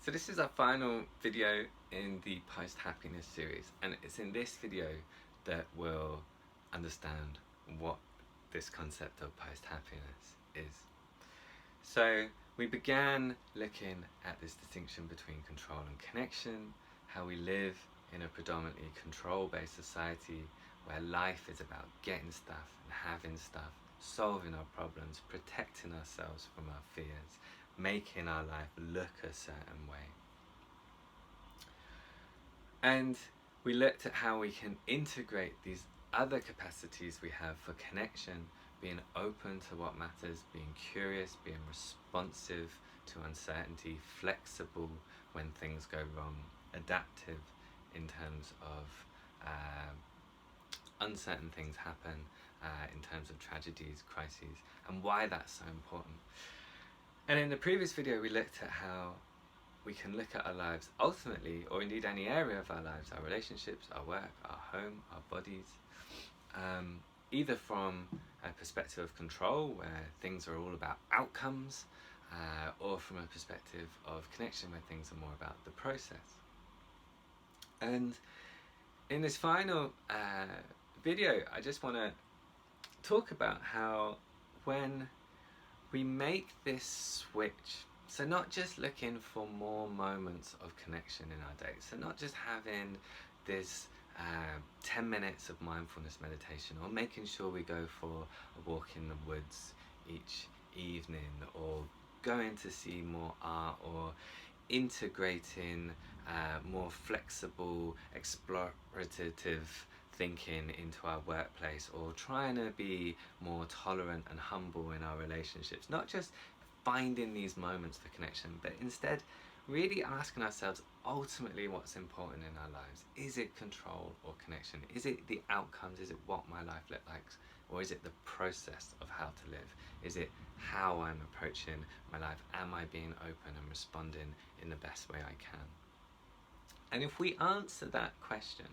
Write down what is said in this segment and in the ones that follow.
So this is our final video in the post-happiness series, and it's in this video that we'll understand what this concept of post-happiness is. So we began looking at this distinction between control and connection, how we live in a predominantly control-based society where life is about getting stuff and having stuff, solving our problems, protecting ourselves from our fears, making our life look a certain way. And we looked at how we can integrate these other capacities we have for connection, being open to what matters, being curious, being responsive to uncertainty, flexible when things go wrong, adaptive in terms of uncertain things happen, in terms of tragedies, crises, and why that's so important. And in the previous video we looked at how we can look at our lives ultimately, or indeed any area of our lives, our relationships, our work, our home, our bodies, either from a perspective of control where things are all about outcomes, or from a perspective of connection where things are more about the process. And in this final video I just want to talk about how when we make this switch, so not just looking for more moments of connection in our day, so not just having this 10 minutes of mindfulness meditation, or making sure we go for a walk in the woods each evening, or going to see more art, or integrating more flexible, explorative thinking into our workplace, or trying to be more tolerant and humble in our relationships. Not just finding these moments for connection, but instead really asking ourselves ultimately what's important in our lives. Is it control or connection? Is it the outcomes? Is it what my life looks like? Or is it the process of how to live? Is it how I'm approaching my life? Am I being open and responding in the best way I can? And if we answer that question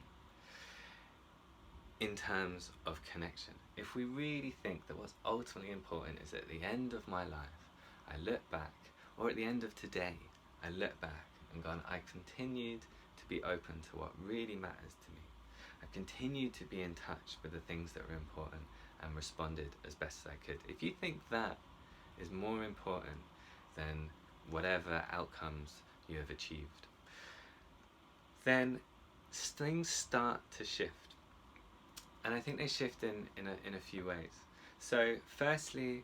in terms of connection, if we really think that what's ultimately important is at the end of my life, I look back, or at the end of today, I look back and gone, I continued to be open to what really matters to me. I continued to be in touch with the things that were important and responded as best as I could. If you think that is more important than whatever outcomes you have achieved, then things start to shift. And I think they shift in a few ways. So firstly,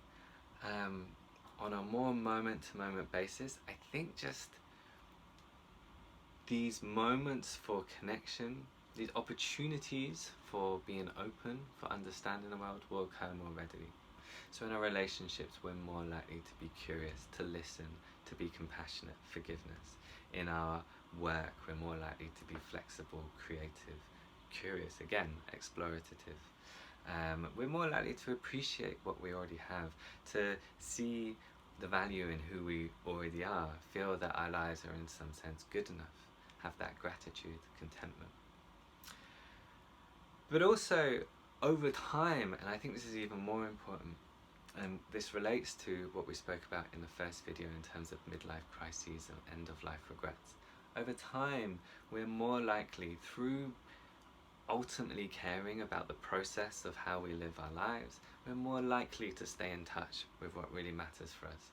on a more moment-to-moment basis, I think just these moments for connection, these opportunities for being open, for understanding the world, will occur more readily. So in our relationships, we're more likely to be curious, to listen, to be compassionate, forgiveness. In our work, we're more likely to be flexible, creative, curious, again, explorative. We're more likely to appreciate what we already have, to see the value in who we already are, feel that our lives are in some sense good enough, have that gratitude, contentment. But also over time, and I think this is even more important, and this relates to what we spoke about in the first video in terms of midlife crises and end-of-life regrets. Over time, we're more likely, through ultimately caring about the process of how we live our lives, we're more likely to stay in touch with what really matters for us.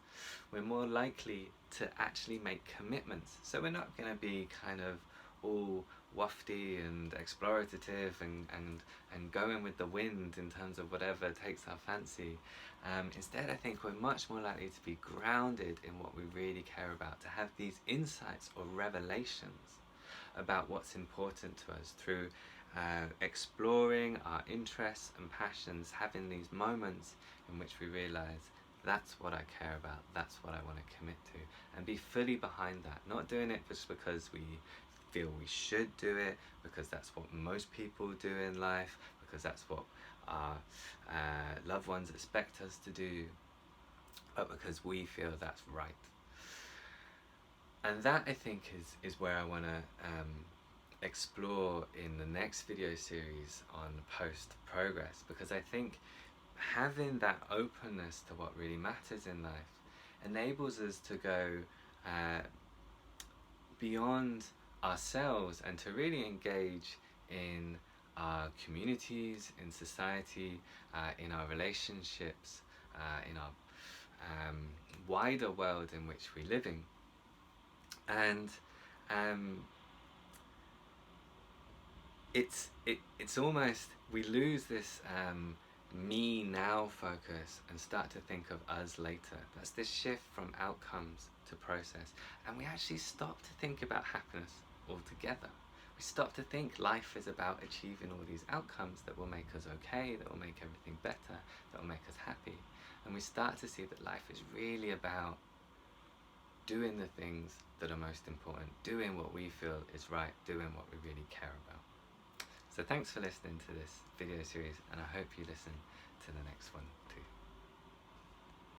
We're more likely to actually make commitments. So we're not going to be kind of all wafty and explorative and going with the wind in terms of whatever takes our fancy. Instead, I think we're much more likely to be grounded in what we really care about, to have these insights or revelations about what's important to us through exploring our interests and passions, having these moments in which we realize that's what I care about, that's what I want to commit to, and be fully behind that. Not doing it just because we feel we should do it, because that's what most people do in life, because that's what our loved ones expect us to do, but because we feel that's right. And that, I think, is where I want to explore in the next video series on post-progress, because I think having that openness to what really matters in life enables us to go beyond ourselves and to really engage in our communities, in society, in our relationships, in our wider world in which we live in. And it's almost, we lose this me now focus and start to think of us later. That's this shift from outcomes to process, and we actually stop to think about happiness altogether. We stop to think life is about achieving all these outcomes that will make us okay, that will make everything better, that will make us happy. And we start to see that life is really about doing the things that are most important, doing what we feel is right, doing what we really care about. So thanks for listening to this video series, and I hope you listen to the next one too.